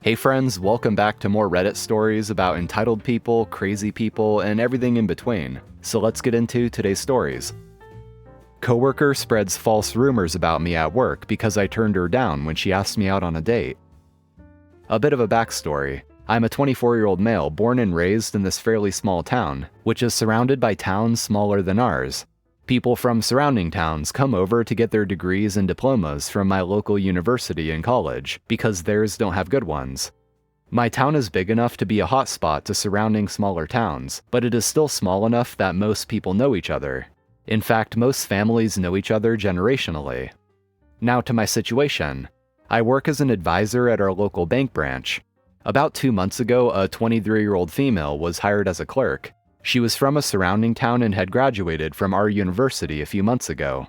Hey friends, welcome back to more Reddit stories about entitled people, crazy people, and everything in between. So let's get into today's stories. Coworker spreads false rumors about me at work because I turned her down when she asked me out on a date. A bit of a backstory. I'm a 24-year-old male born and raised in this fairly small town, which is surrounded by towns smaller than ours. People from surrounding towns come over to get their degrees and diplomas from my local university and college, because theirs don't have good ones. My town is big enough to be a hotspot to surrounding smaller towns, but it is still small enough that most people know each other. In fact, most families know each other generationally. Now to my situation. I work as an advisor at our local bank branch. About 2 months ago, a 23-year-old female was hired as a clerk. She was from a surrounding town and had graduated from our university a few months ago.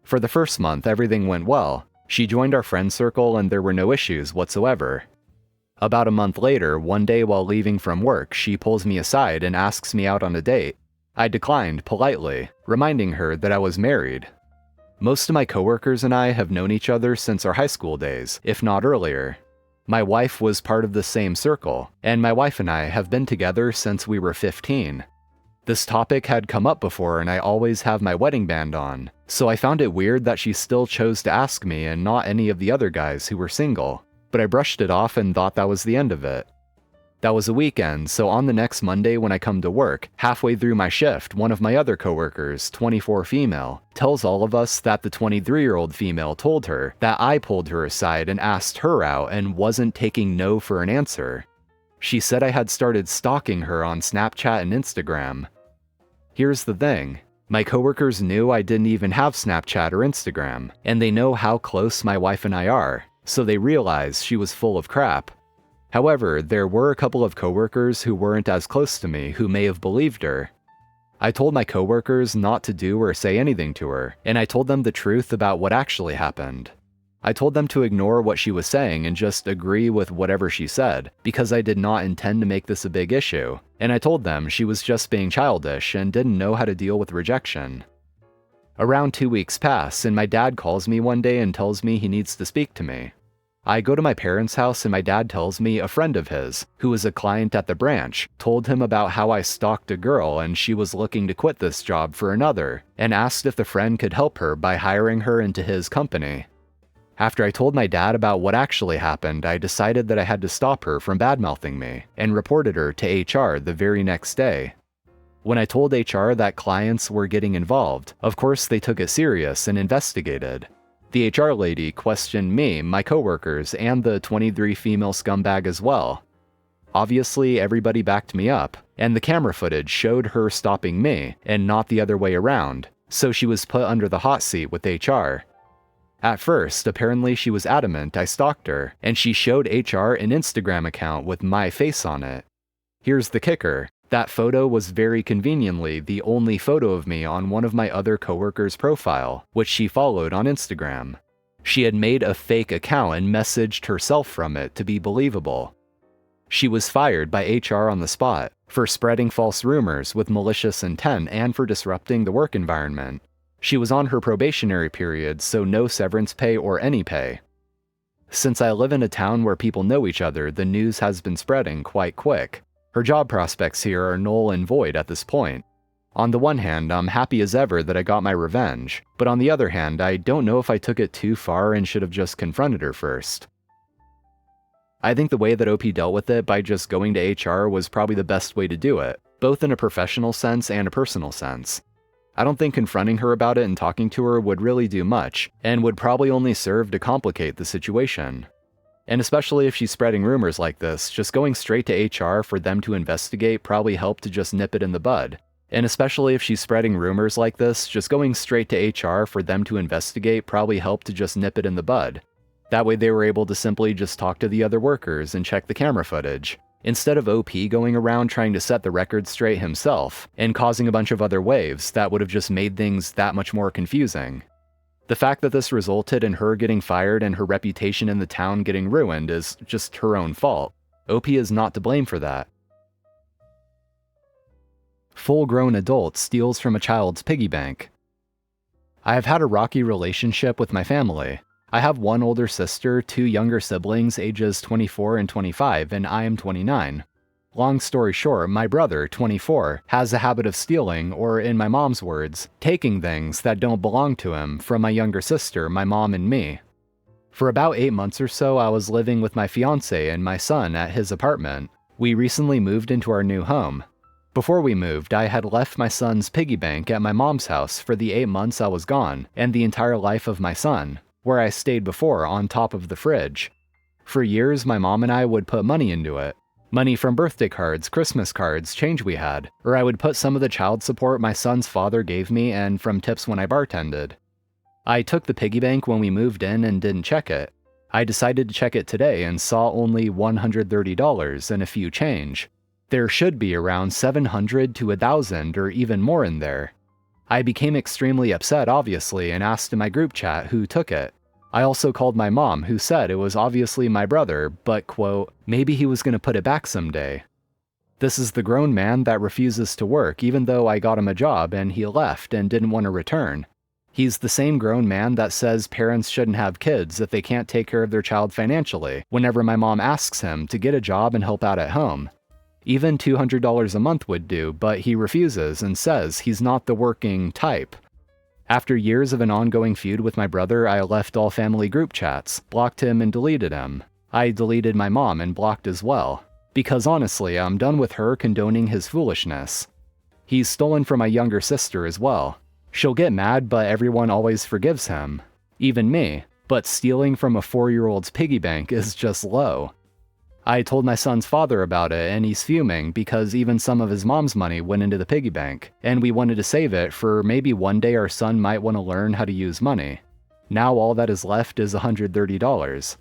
For the first month, everything went well. She joined our friend circle and there were no issues whatsoever. About a month later, one day while leaving from work, she pulls me aside and asks me out on a date. I declined politely, reminding her that I was married. Most of my coworkers and I have known each other since our high school days, if not earlier. My wife was part of the same circle, and my wife and I have been together since we were 15. This topic had come up before and I always have my wedding band on, so I found it weird that she still chose to ask me and not any of the other guys who were single, but I brushed it off and thought that was the end of it. That was a weekend, so on the next Monday when I come to work, halfway through my shift, one of my other coworkers, 24 female, tells all of us that the 23-year-old female told her that I pulled her aside and asked her out and wasn't taking no for an answer. She said I had started stalking her on Snapchat and Instagram. Here's the thing. My coworkers knew I didn't even have Snapchat or Instagram, and they know how close my wife and I are, so they realized she was full of crap. However, there were a couple of coworkers who weren't as close to me who may have believed her. I told my coworkers not to do or say anything to her, and I told them the truth about what actually happened. I told them to ignore what she was saying and just agree with whatever she said, because I did not intend to make this a big issue, and I told them she was just being childish and didn't know how to deal with rejection. Around 2 weeks pass, and my dad calls me one day and tells me he needs to speak to me. I go to my parents' house and my dad tells me a friend of his, who was a client at the branch, told him about how I stalked a girl and she was looking to quit this job for another, and asked if the friend could help her by hiring her into his company. After I told my dad about what actually happened, I decided that I had to stop her from badmouthing me, and reported her to HR the very next day. When I told HR that clients were getting involved, of course they took it serious and investigated. The HR lady questioned me, my coworkers, and the 23 female scumbag as well. Obviously, everybody backed me up, and the camera footage showed her stopping me, and not the other way around, so she was put under the hot seat with HR. At first, apparently she was adamant I stalked her, and she showed HR an Instagram account with my face on it. Here's the kicker. That photo was very conveniently the only photo of me on one of my other coworkers' profile, which she followed on Instagram. She had made a fake account and messaged herself from it to be believable. She was fired by HR on the spot for spreading false rumors with malicious intent and for disrupting the work environment. She was on her probationary period, so no severance pay or any pay. Since I live in a town where people know each other, the news has been spreading quite quick. Her job prospects here are null and void at this point. On the one hand, I'm happy as ever that I got my revenge, but on the other hand, I don't know if I took it too far and should have just confronted her first. I think the way that OP dealt with it by just going to HR was probably the best way to do it, both in a professional sense and a personal sense. I don't think confronting her about it and talking to her would really do much, and would probably only serve to complicate the situation. And especially if she's spreading rumors like this, just going straight to HR for them to investigate probably helped to just nip it in the bud. And especially if she's spreading rumors like this, just going straight to HR for them to investigate probably helped to just nip it in the bud. That way they were able to simply just talk to the other workers and check the camera footage, instead of OP going around trying to set the record straight himself, and causing a bunch of other waves that would have just made things that much more confusing. The fact that this resulted in her getting fired and her reputation in the town getting ruined is just her own fault. OP is not to blame for that. Full-grown adult steals from a child's piggy bank. I have had a rocky relationship with my family. I have one older sister, two younger siblings ages 24 and 25, and I am 29. Long story short, my brother, 24, has a habit of stealing, or in my mom's words, taking things that don't belong to him from my younger sister, my mom, and me. For about 8 months or so, I was living with my fiance and my son at his apartment. We recently moved into our new home. Before we moved, I had left my son's piggy bank at my mom's house for the 8 months I was gone, and the entire life of my son, where I stayed before on top of the fridge. For years, my mom and I would put money into it. Money from birthday cards, Christmas cards, change we had, or I would put some of the child support my son's father gave me and from tips when I bartended. I took the piggy bank when we moved in and didn't check it. I decided to check it today and saw only $130 and a few change. There should be around $700 to $1,000 or even more in there. I became extremely upset, obviously, and asked in my group chat who took it. I also called my mom, who said it was obviously my brother, but, quote, maybe he was going to put it back someday. This is the grown man that refuses to work even though I got him a job and he left and didn't want to return. He's the same grown man that says parents shouldn't have kids if they can't take care of their child financially whenever my mom asks him to get a job and help out at home. Even $200 a month would do, but he refuses and says he's not the working type. After years of an ongoing feud with my brother, I left all family group chats, blocked him and deleted him. I deleted my mom and blocked as well. Because honestly, I'm done with her condoning his foolishness. He's stolen from my younger sister as well. She'll get mad, but everyone always forgives him. Even me. But stealing from a 4-year-old's piggy bank is just low. I told my son's father about it, and he's fuming because even some of his mom's money went into the piggy bank, and we wanted to save it for maybe one day our son might want to learn how to use money. Now all that is left is $130.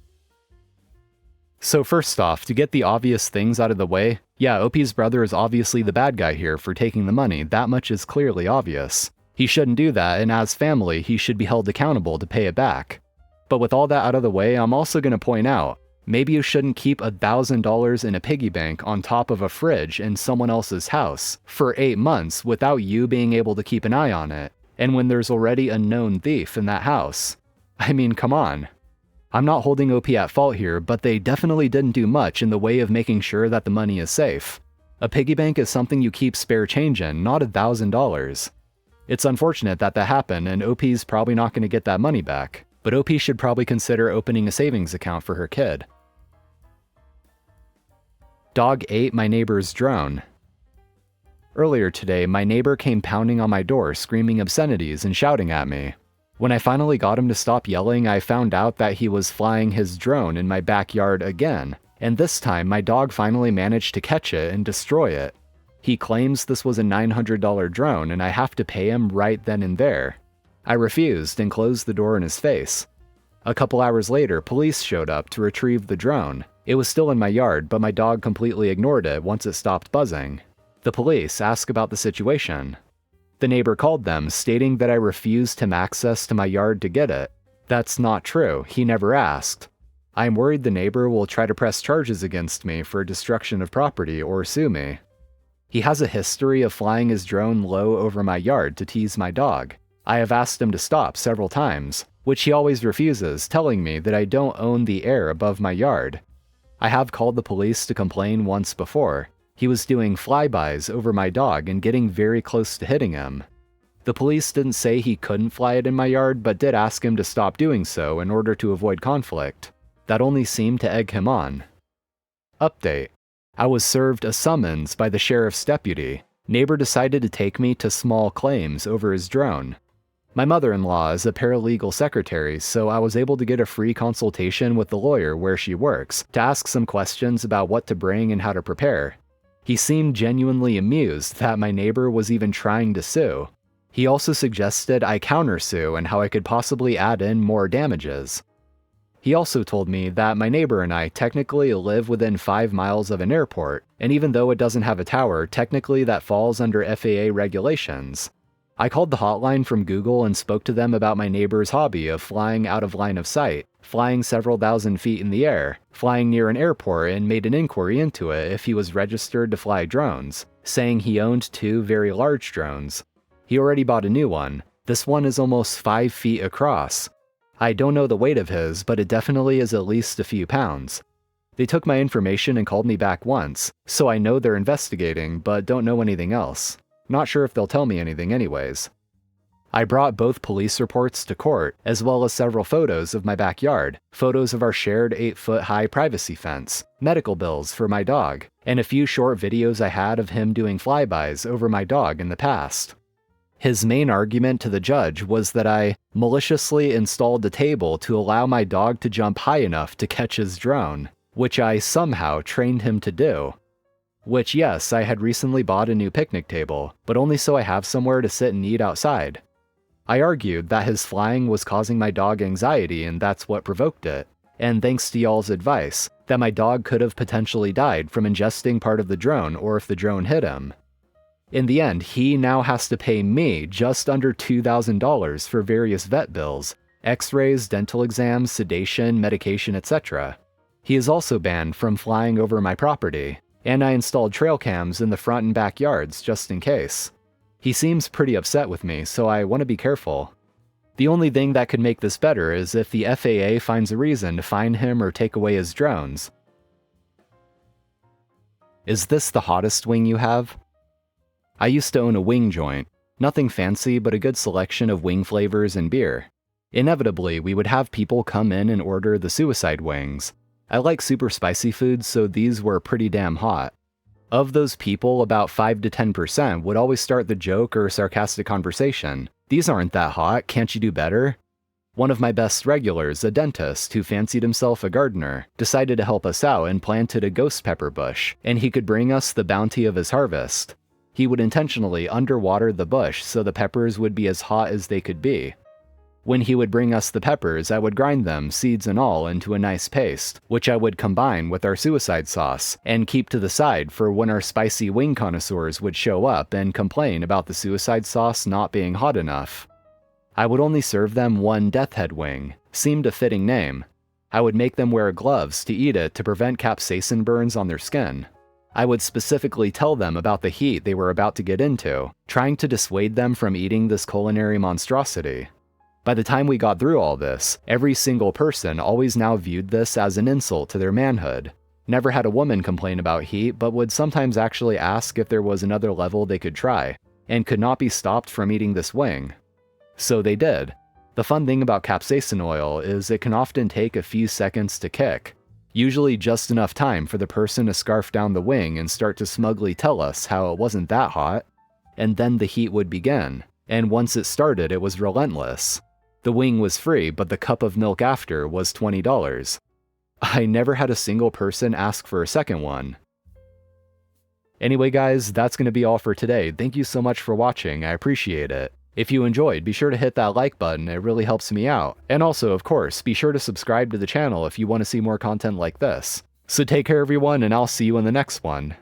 So first off, to get the obvious things out of the way, yeah, OP's brother is obviously the bad guy here for taking the money, that much is clearly obvious. He shouldn't do that, and as family, he should be held accountable to pay it back. But with all that out of the way, I'm also going to point out, maybe you shouldn't keep $1,000 in a piggy bank on top of a fridge in someone else's house for 8 months without you being able to keep an eye on it, and when there's already a known thief in that house. I mean, come on. I'm not holding OP at fault here, but they definitely didn't do much in the way of making sure that the money is safe. A piggy bank is something you keep spare change in, not $1,000. It's unfortunate that happened, and OP's probably not going to get that money back, but OP should probably consider opening a savings account for her kid. Dog ate my neighbor's drone. Earlier today, my neighbor came pounding on my door screaming obscenities and shouting at me. When I finally got him to stop yelling, I found out that he was flying his drone in my backyard again, and this time my dog finally managed to catch it and destroy it. He claims this was a $900 drone and I have to pay him right then and there. I refused and closed the door in his face. A couple hours later, police showed up to retrieve the drone. It was still in my yard, but my dog completely ignored it once it stopped buzzing. The police asked about the situation. The neighbor called them, stating that I refused him access to my yard to get it. That's not true, he never asked. I'm worried the neighbor will try to press charges against me for destruction of property or sue me. He has a history of flying his drone low over my yard to tease my dog. I have asked him to stop several times, which he always refuses, telling me that I don't own the air above my yard. I have called the police to complain once before. He was doing flybys over my dog and getting very close to hitting him. The police didn't say he couldn't fly it in my yard, but did ask him to stop doing so in order to avoid conflict. That only seemed to egg him on. Update. I was served a summons by the sheriff's deputy. Neighbor decided to take me to small claims over his drone. My mother-in-law is a paralegal secretary, so I was able to get a free consultation with the lawyer where she works to ask some questions about what to bring and how to prepare. He seemed genuinely amused that my neighbor was even trying to sue. He also suggested I countersue and how I could possibly add in more damages. He also told me that my neighbor and I technically live within 5 miles of an airport, and even though it doesn't have a tower, technically that falls under FAA regulations. I called the hotline from Google and spoke to them about my neighbor's hobby of flying out of line of sight, flying several thousand feet in the air, flying near an airport, and made an inquiry into it if he was registered to fly drones, saying he owned 2 very large drones. He already bought a new one. This one is almost 5 feet across. I don't know the weight of his, but it definitely is at least a few pounds. They took my information and called me back once, so I know they're investigating, but don't know anything else. Not sure if they'll tell me anything anyways. I brought both police reports to court, as well as several photos of my backyard, photos of our shared 8-foot-high privacy fence, medical bills for my dog, and a few short videos I had of him doing flybys over my dog in the past. His main argument to the judge was that I maliciously installed a table to allow my dog to jump high enough to catch his drone, which I somehow trained him to do. Which, yes, I had recently bought a new picnic table, but only so I have somewhere to sit and eat outside. I argued that his flying was causing my dog anxiety and that's what provoked it, and thanks to y'all's advice, that my dog could have potentially died from ingesting part of the drone or if the drone hit him. In the end, he now has to pay me just under $2,000 for various vet bills, x-rays, dental exams, sedation, medication, etc. He is also banned from flying over my property, and I installed trail cams in the front and backyards just in case. He seems pretty upset with me, so I want to be careful. The only thing that could make this better is if the FAA finds a reason to fine him or take away his drones. Is this the hottest wing you have? I used to own a wing joint. Nothing fancy, but a good selection of wing flavors and beer. Inevitably, we would have people come in and order the suicide wings. I like super spicy foods, so these were pretty damn hot. Of those people, about 5 to 10% would always start the joke or sarcastic conversation. These aren't that hot, can't you do better? One of my best regulars, a dentist who fancied himself a gardener, decided to help us out and planted a ghost pepper bush, and he could bring us the bounty of his harvest. He would intentionally underwater the bush so the peppers would be as hot as they could be. When he would bring us the peppers, I would grind them, seeds and all, into a nice paste, which I would combine with our suicide sauce and keep to the side for when our spicy wing connoisseurs would show up and complain about the suicide sauce not being hot enough. I would only serve them one death head wing, seemed a fitting name. I would make them wear gloves to eat it to prevent capsaicin burns on their skin. I would specifically tell them about the heat they were about to get into, trying to dissuade them from eating this culinary monstrosity. By the time we got through all this, every single person always now viewed this as an insult to their manhood. Never had a woman complain about heat, but would sometimes actually ask if there was another level they could try, and could not be stopped from eating this wing. So they did. The fun thing about capsaicin oil is it can often take a few seconds to kick, usually just enough time for the person to scarf down the wing and start to smugly tell us how it wasn't that hot, and then the heat would begin, and once it started it was relentless. The wing was free, but the cup of milk after was $20. I never had a single person ask for a second one. Anyway guys, that's going to be all for today. Thank you so much for watching, I appreciate it. If you enjoyed, be sure to hit that like button, it really helps me out. And also, of course, be sure to subscribe to the channel if you want to see more content like this. So take care everyone, and I'll see you in the next one.